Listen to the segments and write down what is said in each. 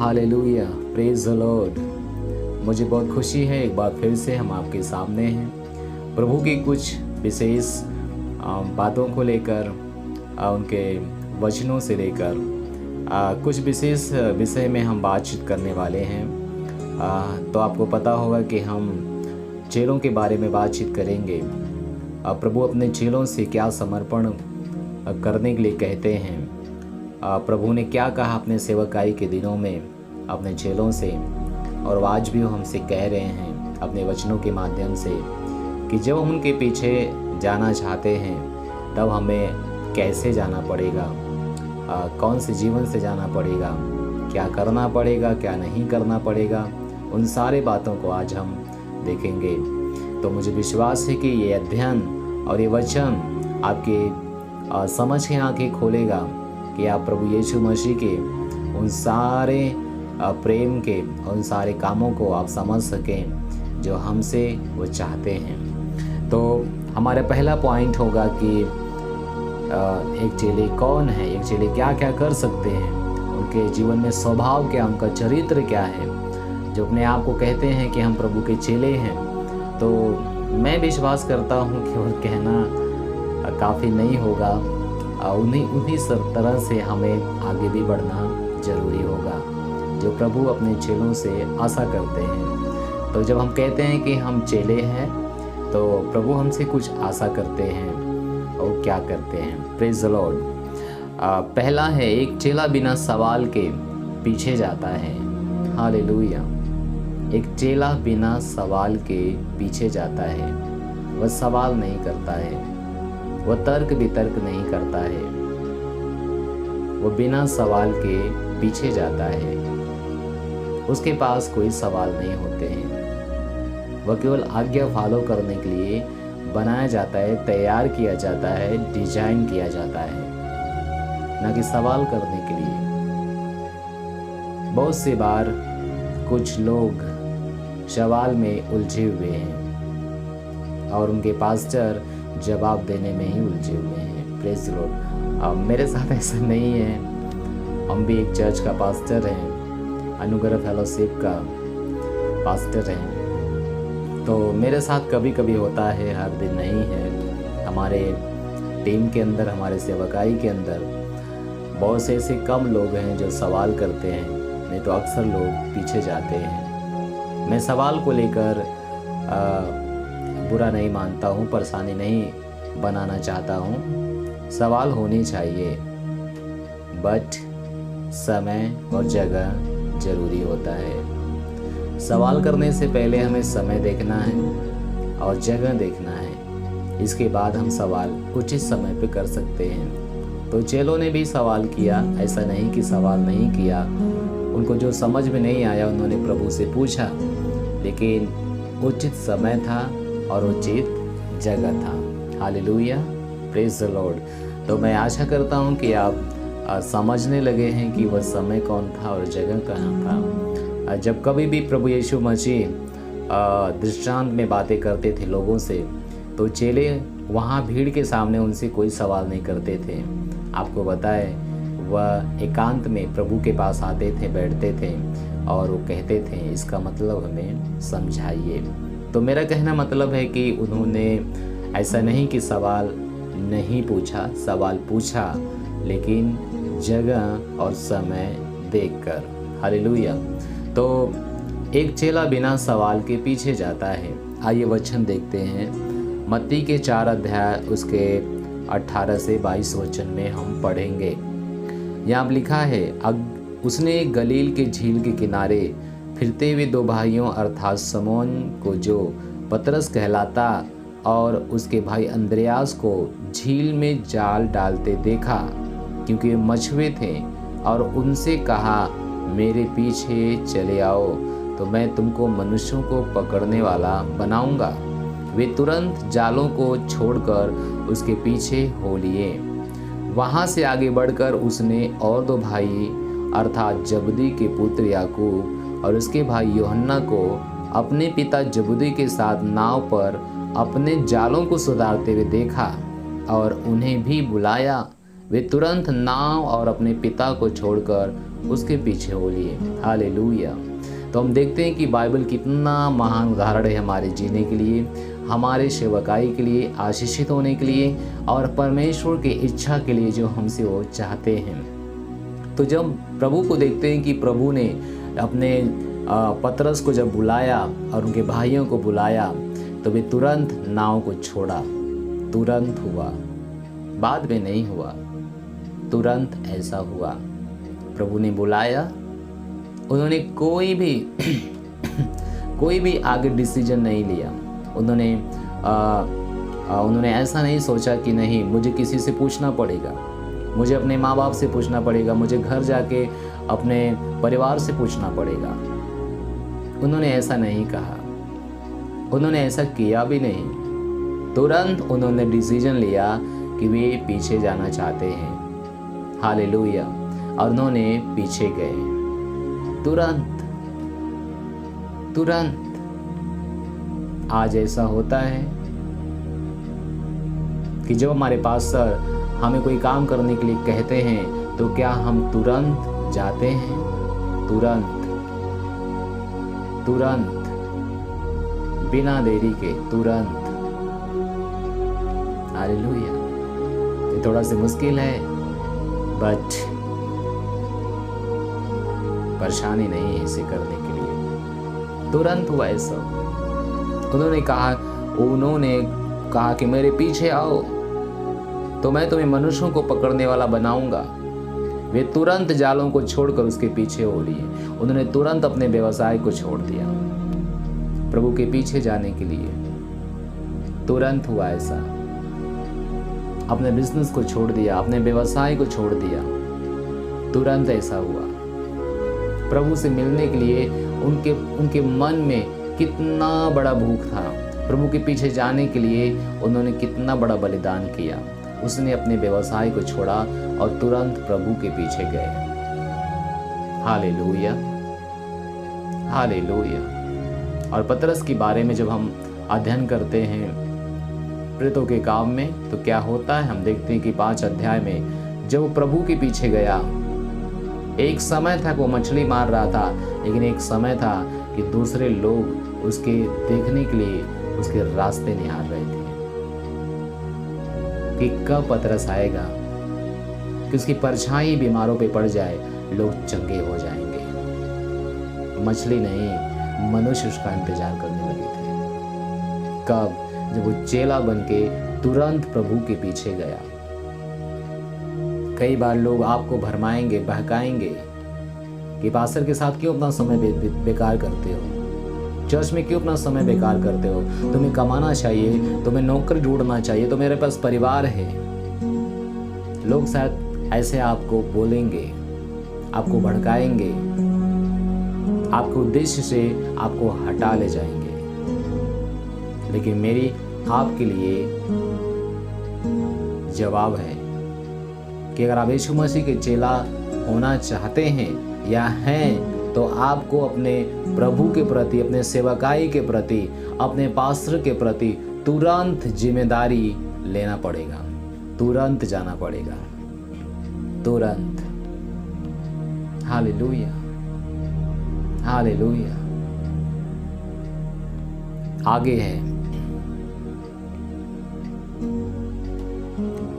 Hallelujah, praise the Lord. मुझे बहुत खुशी है एक बार फिर से हम आपके सामने हैं प्रभु की कुछ विशेष बातों को लेकर, उनके वचनों से लेकर कुछ विशेष विषय में हम बातचीत करने वाले हैं। तो आपको पता होगा कि हम चेलों के बारे में बातचीत करेंगे। प्रभु अपने चेलों से क्या समर्पण करने के लिए कहते हैं, प्रभु ने क्या कहा अपने सेवकाई के दिनों में अपने चेलों से, और आज भी वो हमसे कह रहे हैं अपने वचनों के माध्यम से कि जब हम उनके पीछे जाना चाहते हैं तब हमें कैसे जाना पड़ेगा, कौन से जीवन से जाना पड़ेगा, क्या करना पड़ेगा, क्या नहीं करना पड़ेगा। उन सारे बातों को आज हम देखेंगे। तो मुझे विश्वास है कि ये अध्ययन और ये वचन आपके समझ की आंखें खोलेगा कि आप प्रभु यीशु मसीह के उन सारे प्रेम के, उन सारे कामों को आप समझ सकें जो हमसे वो चाहते हैं। तो हमारा पहला पॉइंट होगा कि एक चेले कौन है, एक चेले क्या क्या कर सकते हैं, उनके जीवन में स्वभाव क्या, उनका चरित्र क्या है, जो अपने आप को कहते हैं कि हम प्रभु के चेले हैं। तो मैं विश्वास करता हूँ कि वो कहना काफ़ी नहीं होगा, उन्हीं सब तरह से हमें आगे भी बढ़ना ज़रूरी होगा जो प्रभु अपने चेलों से आशा करते हैं। तो जब हम कहते हैं कि हम चेले हैं तो प्रभु हमसे कुछ आशा करते हैं और क्या करते हैं। Praise the Lord. पहला है, एक चेला बिना सवाल के पीछे जाता है। हालेलुया। एक चेला बिना सवाल के पीछे जाता है। वह सवाल नहीं करता है, वह तर्क वितर्क नहीं करता है, वह बिना सवाल के पीछे जाता है। उसके पास कोई सवाल नहीं होते हैं। वह केवल आज्ञा फॉलो करने के लिए बनाया जाता है, तैयार किया जाता है, डिजाइन किया जाता है, ना कि सवाल करने के लिए। बहुत सी बार कुछ लोग सवाल में उलझे हुए हैं और उनके पास्टर जवाब देने में ही उलझे हुए हैं। Praise the Lord. मेरे साथ ऐसा नहीं है। हम भी एक चर्च का पास्टर हैं, अनुग्रह फेलोशिप का पास्टर हैं। तो मेरे साथ कभी कभी होता है, हर दिन नहीं है। हमारे टीम के अंदर, हमारे सेवकाई के अंदर बहुत से ऐसे कम लोग हैं जो सवाल करते हैं, नहीं तो अक्सर लोग पीछे जाते हैं। मैं सवाल को लेकर बुरा नहीं मानता हूँ, परेशानी नहीं बनाना चाहता हूँ। सवाल होनी चाहिए, बट समय और जगह ज़रूरी होता है। सवाल करने से पहले हमें समय देखना है और जगह देखना है। इसके बाद हम सवाल उचित समय पे कर सकते हैं। तो चेलों ने भी सवाल किया, ऐसा नहीं कि सवाल नहीं किया। उनको जो समझ में नहीं आया उन्होंने प्रभु से पूछा, लेकिन उचित समय था और उचित जगह था। Hallelujah, praise the Lord. तो मैं आशा करता हूँ कि आप समझने लगे हैं कि वह समय कौन था और जगह कहाँ था। जब कभी भी प्रभु यीशु मसीह दृष्टांत में बातें करते थे लोगों से, तो चेले वहाँ भीड़ के सामने उनसे कोई सवाल नहीं करते थे। आपको बताए, वह एकांत में प्रभु के पास आते थे, बैठते थे और वो कहते थे, इसका मतलब हमें समझाइए। तो मेरा कहना मतलब है कि उन्होंने ऐसा नहीं कि सवाल नहीं पूछा, सवाल पूछा, लेकिन जगह और समय देखकर। हालेलुया। तो एक चेला बिना सवाल के पीछे जाता है। आइए वचन देखते हैं। मत्ती के 4 अध्याय उसके 18 से 22 वचन में हम पढ़ेंगे। यहाँ लिखा है, उसने गलील के झील के किनारे फिरते हुए 2 भाइयों अर्थात समौन को, जो पतरस कहलाता, और उसके भाई अंद्रयास को झील में जाल डालते देखा, क्योंकि वे मछुए थे, और उनसे कहा, मेरे पीछे चले आओ तो मैं तुमको मनुष्यों को पकड़ने वाला बनाऊंगा। वे तुरंत जालों को छोड़कर उसके पीछे हो लिए। वहाँ से आगे बढ़कर उसने और 2 भाई अर्थात जबदी के पुत्र याकूब और उसके भाई यूहन्ना को अपने पिता जबदी के साथ नाव पर अपने जालों को सुधारते हुए देखा और उन्हें भी बुलाया। वे तुरंत नाव और अपने पिता को छोड़कर उसके पीछे हो लिए। हालेलुया। तो हम देखते हैं कि बाइबल कितना महान उदाहरण है हमारे जीने के लिए, हमारे सेवकाई के लिए, आशीषित होने के लिए और परमेश्वर की इच्छा के लिए जो हमसे वो चाहते हैं। तो जब प्रभु को देखते हैं कि प्रभु ने अपने पतरस को जब बुलाया और उनके भाइयों को बुलाया तो वे तुरंत नाव को छोड़ा। तुरंत हुआ, बाद में नहीं हुआ, तुरंत ऐसा हुआ। प्रभु ने बुलाया, उन्होंने कोई भी आगे डिसीजन नहीं लिया। उन्होंने ऐसा नहीं सोचा कि नहीं मुझे किसी से पूछना पड़ेगा, मुझे अपने माँ बाप से पूछना पड़ेगा, मुझे घर जाके अपने परिवार से पूछना पड़ेगा। उन्होंने ऐसा नहीं कहा, उन्होंने ऐसा किया भी नहीं। तुरंत उन्होंने डिसीजन लिया कि वे पीछे जाना चाहते हैं। हालेलुया। और उन्होंने पीछे गए तुरंत। आज ऐसा होता है कि जब हमारे पास्टर हमें कोई काम करने के लिए कहते हैं तो क्या हम तुरंत जाते हैं? तुरंत बिना देरी के, तुरंत। हालेलुया। ये थोड़ा सा मुश्किल है, बट परेशानी नहीं है इसे करने के लिए। तुरंत हुआ ऐसा। उन्होंने कहा कि मेरे पीछे आओ तो मैं तुम्हें मनुष्यों को पकड़ने वाला बनाऊंगा। वे तुरंत जालों को छोड़कर उसके पीछे हो लिए। उन्होंने तुरंत अपने व्यवसाय को छोड़ दिया प्रभु के पीछे जाने के लिए। तुरंत हुआ ऐसा। अपने बिजनेस को छोड़ दिया, अपने व्यवसाय को छोड़ दिया। तुरंत ऐसा हुआ। प्रभु से मिलने के लिए उनके मन में कितना बड़ा भूख था। प्रभु के पीछे जाने के लिए उन्होंने कितना बड़ा बलिदान किया। उसने अपने व्यवसाय को छोड़ा और तुरंत प्रभु के पीछे गए। Hallelujah, hallelujah. और पतरस के बारे में जब हम अध्ययन करते हैं प्रेरितों के काम में तो क्या होता है, हम देखते हैं कि 5 अध्याय में जब वो प्रभु के पीछे गया, एक समय था कि वो मछली मार रहा था, लेकिन एक समय था कि दूसरे लोग उसके देखने के लिए उसके रास्ते निहार रहे थे कि कब पतरस आएगा, कि उसकी परछाई बीमारों पे पड़ जाए, लोग चंगे हो जाएंगे। मछली नहीं, मनुष्य उसका इंतजार करने लगे थे। कब? जब वो चेला बनके तुरंत प्रभु के पीछे गया। कई बार लोग आपको भरमाएंगे, बहकाएंगे कि पास्टर के साथ क्यों अपना समय बेकार करते हो, चर्च में क्यों अपना समय बेकार करते हो, तुम्हें कमाना चाहिए, तुम्हें नौकरी ढूंढना चाहिए, तो मेरे पास परिवार है। लोग शायद ऐसे आपको बोलेंगे, आपको भड़काएंगे, आपके उद्देश्य से आपको हटा ले जाएंगे। लेकिन मेरी आपके लिए जवाब है कि अगर आप यीशु मसीह के चेला होना चाहते हैं या हैं, तो आपको अपने प्रभु के प्रति, अपने सेवकाई के प्रति, अपने पास्टर के प्रति तुरंत जिम्मेदारी लेना पड़ेगा, तुरंत जाना पड़ेगा, तुरंत। Hallelujah, hallelujah. आगे है,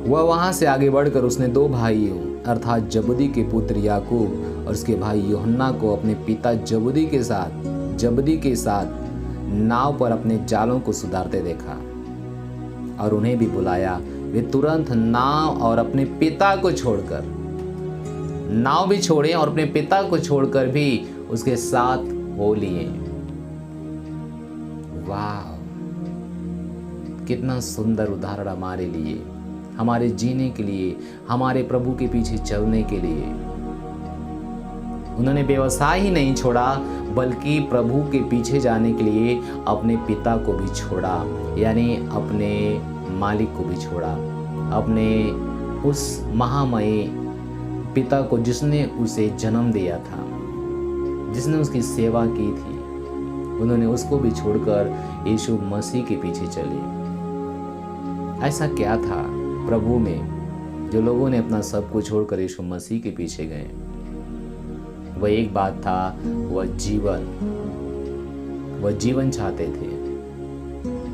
वह वहां से आगे बढ़कर उसने 2 भाइयों अर्थात जबदी के पुत्र याकूब और उसके भाई यूहन्ना को अपने पिता जबदी के साथ नाव पर अपने जालों को सुधारते देखा और उन्हें भी बुलाया। वे तुरंत नाव और अपने पिता को छोड़कर, नाव भी छोड़े और अपने पिता को छोड़कर भी उसके साथ हो लिए। वाह, कितना सुंदर उदाहरण हमारे लिए, हमारे जीने के लिए, हमारे प्रभु के पीछे चलने के लिए। उन्होंने व्यवसाय ही नहीं छोड़ा, बल्कि प्रभु के पीछे जाने के लिए अपने पिता को भी छोड़ा, यानी अपने मालिक को भी छोड़ा, अपने उस महामय पिता को जिसने उसे जन्म दिया था, जिसने उसकी सेवा की थी। उन्होंने उसको भी छोड़कर यीशु मसीह के पीछे चले। ऐसा क्या था प्रभु में जो लोगों ने अपना सब कुछ छोड़कर यीशु मसीह के पीछे गए? वह एक बात था, वह जीवन चाहते थे।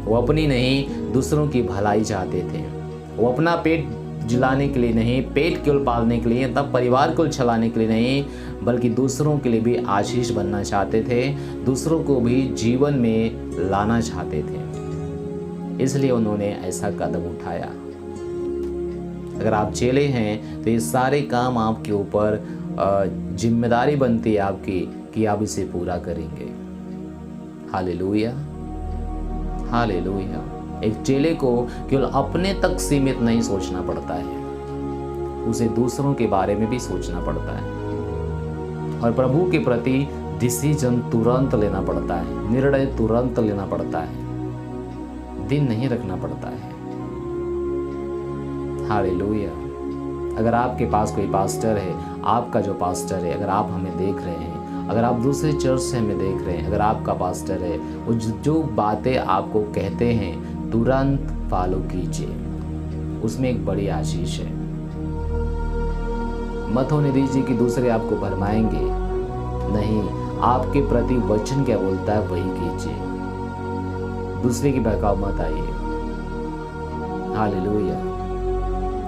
वो अपनी नहीं, दूसरों की भलाई चाहते थे। वो अपना पेट जिलाने के लिए नहीं, पेट केवल पालने के लिए, तब परिवार को चलाने के लिए नहीं, बल्कि दूसरों के लिए भी आशीष बनना चाहते थे, दूसरों को भी जीवन में लाना चाहते थे। इसलिए उन्होंने ऐसा कदम उठाया। अगर आप चेले हैं तो ये सारे काम आपके ऊपर जिम्मेदारी बनती है आपकी कि आप इसे पूरा करेंगे। Hallelujah, hallelujah. एक चेले को केवल अपने तक सीमित नहीं सोचना पड़ता है, उसे दूसरों के बारे में भी सोचना पड़ता है और प्रभु के प्रति डिसीजन तुरंत लेना पड़ता है, निर्णय तुरंत लेना पड़ता है, दिन नहीं रखना पड़ता है। हालेलुया। अगर आपके पास कोई पास्टर है, आपका जो पास्टर है, अगर आप हमें देख रहे हैं, अगर आप दूसरे चर्च से हमें देख रहे हैं, अगर आपका पास्टर है, वो जो बातें आपको कहते हैं तुरंत फॉलो कीजिए, उसमें एक बड़ी आशीष है। मत होने दीजिए कि दूसरे आपको भरमाएंगे, नहीं, आपके प्रति वचन क्या बोलता है वही कीजिए, दूसरे की बहकाव मत आइए। Hallelujah,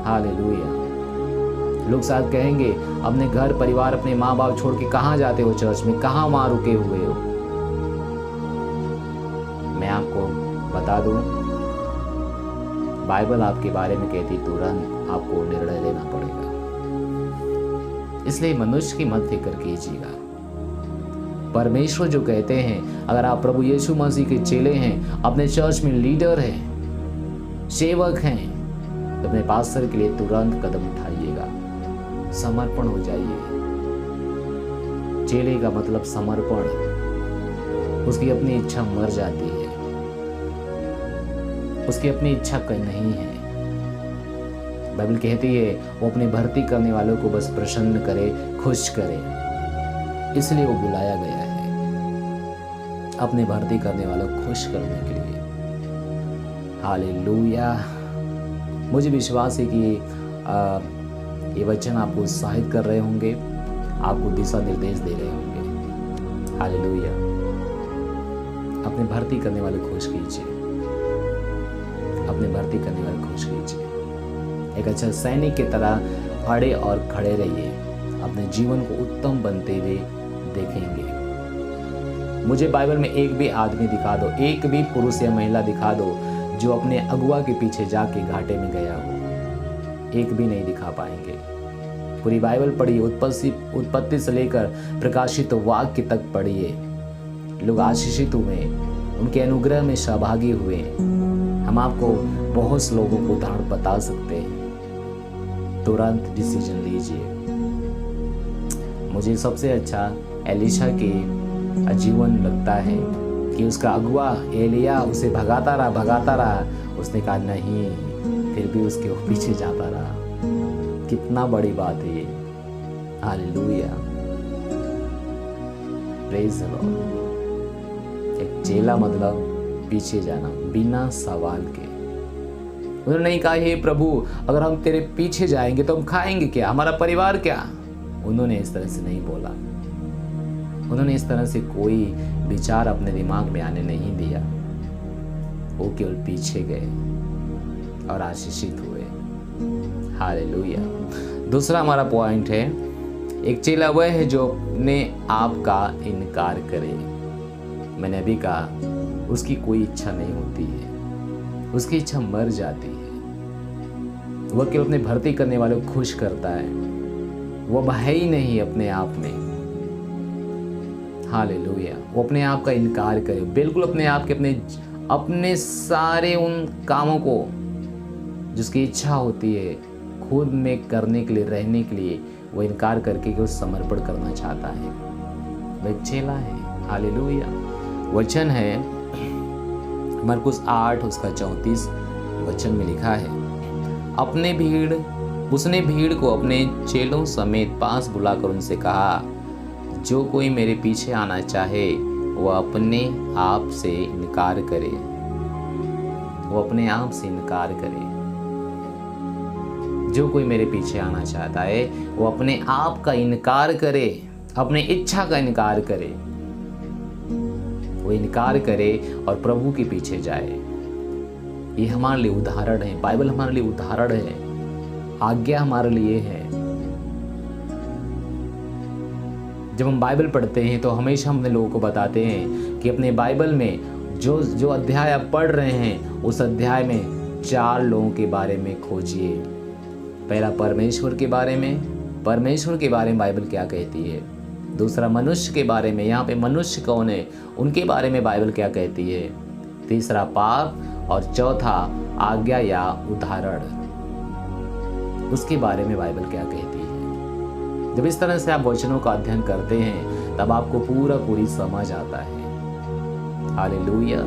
hallelujah. लोग शायद कहेंगे, अपने घर परिवार अपने माँ बाप छोड़ के कहाँ जाते हो चर्च में, कहाँ वहाँ रुके हुए हो। मैं आपको बता दूं, बाइबल आपके बारे में कहती तुरंत आपको निर्णय लेना पड़ेगा। इसलिए मनुष्य की मत फिक्र कीजिएगा। परमेश्वर जो कहते हैं, अगर आप प्रभु यीशु मसीह के चेले हैं, अपने चर्च में लीडर हैं, सेवक हैं, तो अपने पास्टर के लिए तुरंत कदम उठाइएगा, समर्पण हो जाइए। चेले का मतलब समर्पण, उसकी अपनी इच्छा मर जाती है, उसकी अपनी इच्छा नहीं है। बाइबल कहती है वो अपनी भर्ती करने वालों को बस प्रसन्न करे, खुश करे, इसलिए वो बुलाया गया है, अपने भर्ती करने वालों को खुश करने के लिए। हालेलुया। मुझे विश्वास है कि ये वचन आपको उत्साहित कर रहे होंगे, आपको दिशा निर्देश दे रहे होंगे। हालेलुया। अपने भर्ती करने वाले खुश कीजिए, अपने भर्ती करने वाले खुश कीजिए। एक अच्छा सैनिक की तरह अड़े और खड़े रहिए, अपने जीवन को उत्तम बनते हुए देखेंगे। मुझे बाइबल में एक भी आदमी दिखा दो, एक भी पुरुष या महिला दिखा दो जो अपने अगुआ के पीछे जाके घाटे में गया हो, एक भी नहीं दिखा पाएंगे। पूरी बाइबल पढ़िए, उत्पत्ति से लेकर प्रकाशित वाक्य तक पढ़िए। लोग आशीषित हुए, उनके अनुग्रह में सहभागी हुए। हम आपको बहुत से लोगों को उदाहरण बता सकते हैं। तुरंत डिसीजन लीजिए। मुझे सबसे अच्छा एलीशा के जीवन लगता है कि उसका अगुआ एलिया उसे भगाता रहा। उसने कहा नहीं, फिर भी उसके पीछे जाता रहा। कितना बड़ी बात है ये। Hallelujah, praise the Lord. एक चेला मतलब पीछे जाना बिना सवाल के। उन्होंने नहीं कहा हे प्रभु, अगर हम तेरे पीछे जाएंगे तो हम खाएंगे क्या, हमारा परिवार क्या। उन्होंने इस तरह से नहीं बोला। उन्होंने इस तरह से कोई विचार अपने दिमाग में आने नहीं दिया। वो केवल पीछे गए और आशीषित हुए। हालेलुया। दूसरा हमारा पॉइंट है, एक चेला वह है जो अपने आप का इनकार करे। मैंने अभी कहा, उसकी कोई इच्छा नहीं होती है, उसकी इच्छा मर जाती है। वह केवल अपने भर्ती करने वालों को खुश करता है, वह है ही नहीं अपने आप में। हालेलुया। वो अपने आप का इनकार करे, बिल्कुल अपने आप के अपने सारे उन कामों को जिसकी इच्छा होती है खुद में करने के लिए, रहने के लिए, वो इनकार करके वो समर्पण करना चाहता है। वह एक चेला है। हालेलुया। वचन है मरकुस 8 उसका 34 वचन में लिखा है, उसने भीड़ को अपने चेलों समेत पास बुलाकर उनसे कहा, जो कोई मेरे पीछे आना चाहे वह अपने आप से इनकार करे। वो अपने आप से इनकार करे। जो कोई मेरे पीछे आना चाहता है वो अपने आप का इनकार करे, अपने इच्छा का इनकार करे, वो इनकार करे और प्रभु के पीछे जाए। ये हमारे लिए उदाहरण है, बाइबल हमारे लिए उदाहरण है, आज्ञा हमारे लिए है। जब हम बाइबल पढ़ते हैं तो हमेशा हम अपने लोगों को बताते हैं कि अपने बाइबल में जो अध्याय आप पढ़ रहे हैं उस अध्याय में 4 लोगों के बारे में खोजिए। पहला परमेश्वर के बारे में बाइबल क्या कहती है। दूसरा मनुष्य के बारे में, यहाँ पे मनुष्य कौन है उनके बारे में बाइबल क्या कहती है। तीसरा पाप और चौथा आज्ञा या उदाहरण, उसके बारे में बाइबल क्या कहती है। जब इस तरह से आप वचनों का अध्ययन करते हैं तब आपको पूरी समझ आता है। Hallelujah,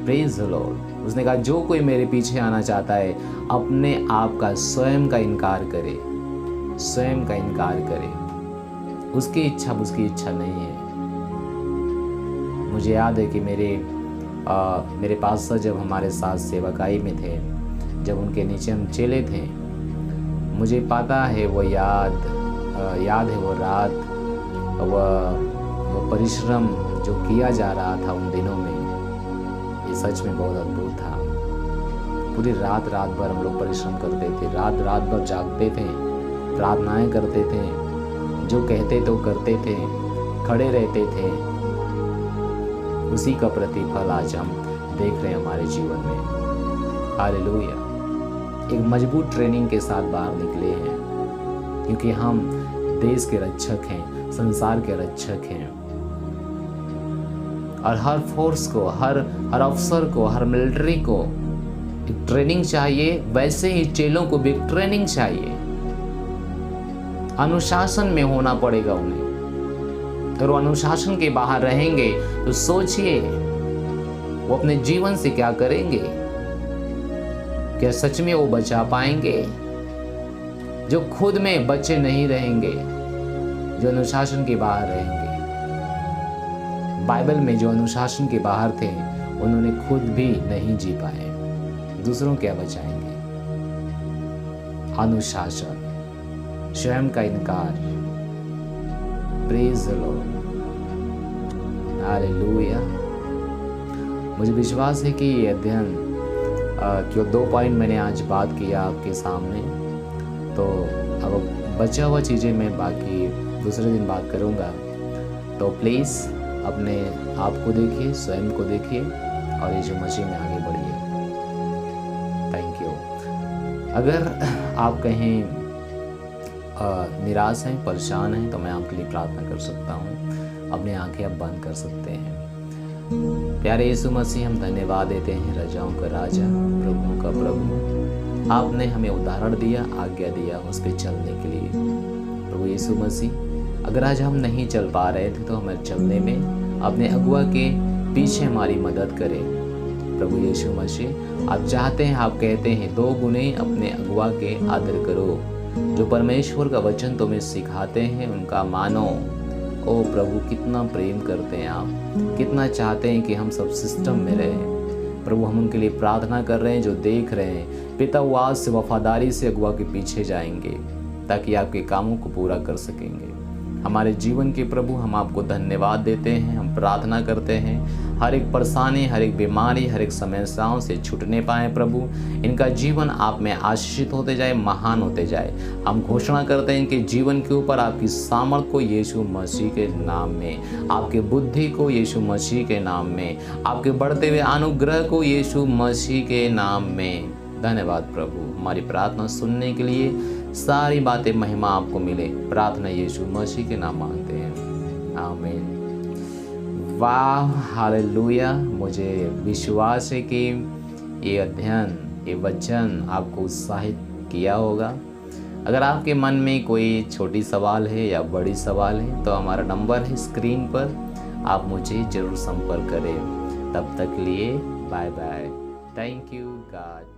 praise the Lord. उसने कहा जो कोई मेरे पीछे आना चाहता है अपने आप का स्वयं का इनकार करे, उसकी इच्छा उसकी इच्छा नहीं है। मुझे याद है कि मेरे पास्टर जब हमारे साथ सेवकाई में थे, जब उनके नीचे हम चेले थे, मुझे पता है वो याद है वो रात, वो परिश्रम जो किया जा रहा था उन दिनों में, ये सच में बहुत अद्भुत था। पूरी रात भर हम लोग परिश्रम करते थे, रात भर जागते थे, प्रार्थनाएं करते थे, जो कहते तो करते थे, खड़े रहते थे। उसी का प्रतिफल आज हम देख रहे हैं हमारे जीवन में। हालेलुया, एक मजबूत ट्रेनिंग के साथ बाहर निकले हैं, क्योंकि हम देश के रक्षक हैं, संसार के रक्षक हैं। और हर फोर्स को, हर अफसर को, हर मिलिट्री को एक ट्रेनिंग चाहिए, वैसे ही चेलों को भी एक ट्रेनिंग चाहिए। अनुशासन में होना पड़ेगा उन्हें। अगर वो अनुशासन के बाहर रहेंगे तो सोचिए वो अपने जीवन से क्या करेंगे। क्या सच में वो बचा पाएंगे? जो खुद में बचे नहीं रहेंगे, जो अनुशासन के बाहर रहेंगे। बाइबल में जो अनुशासन के बाहर थे उन्होंने खुद भी नहीं जी पाए, दूसरों क्या बचाएंगे। अनुशासन, स्वयं का इनकार। Praise the Lord, hallelujah. मुझे विश्वास है कि ये अध्ययन जो 2 पॉइंट मैंने आज बात किया आपके सामने, तो अब बचा हुआ चीज़ें मैं बाकी दूसरे दिन बात करूँगा। तो प्लीज़ अपने आप को देखिए, स्वयं को देखिए और यीशु मसीह में आगे बढ़िए। Thank you. अगर आप कहीं निराश हैं, परेशान हैं, तो मैं आपके लिए प्रार्थना कर सकता हूँ। अपनी आंखें आप बंद कर सकते हैं। प्यारे यीशु मसीह, हम धन्यवाद देते हैं, राजाओं का राजा, प्रभुओं का प्रभु। आपने हमें उदाहरण दिया, आज्ञा दिया उस पर चलने के लिए। प्रभु यीशु मसीह, अगर आज हम नहीं चल पा रहे थे तो हमें चलने में अपने अगुआ के पीछे हमारी मदद करें। प्रभु यीशु मसीह, आप चाहते हैं, आप कहते हैं 2 गुने अपने अगुआ के आदर करो। जो परमेश्वर का वचन तुम्हें सिखाते हैं उनका मानो। ओ प्रभु, कितना प्रेम करते हैं आप, कितना चाहते हैं कि हम सब सिस्टम में रहें। प्रभु, हम उनके लिए प्रार्थना कर रहे हैं जो देख रहे हैं। पिता, वो आज से वफादारी से अगुआ के पीछे जाएंगे ताकि आपके कामों को पूरा कर सकेंगे। हमारे जीवन के प्रभु, हम आपको धन्यवाद देते हैं। हम प्रार्थना करते हैं हर एक परेशानी, हर एक बीमारी, हर एक समस्याओं से छूटने पाए। प्रभु, इनका जीवन आप में आशीषित होते जाए, महान होते जाए। हम घोषणा करते हैं इनके जीवन के ऊपर आपकी सामर्थ को यीशु मसीह के नाम में, आपके बुद्धि को यीशु मसीह के नाम में, आपके बढ़ते हुए अनुग्रह को यीशु मसीह के नाम में। धन्यवाद प्रभु, हमारी प्रार्थना सुनने के लिए। सारी बातें महिमा आपको मिले। प्रार्थना यीशु मसीह के नाम मांगते हैं, आमीन। वाह, हालेलुया। मुझे विश्वास है कि ये अध्ययन, ये वचन आपको उत्साहित किया होगा। अगर आपके मन में कोई छोटी सवाल है या बड़ी सवाल है तो हमारा नंबर है स्क्रीन पर, आप मुझे ज़रूर संपर्क करें। तब तक लिए bye bye. Thank you God.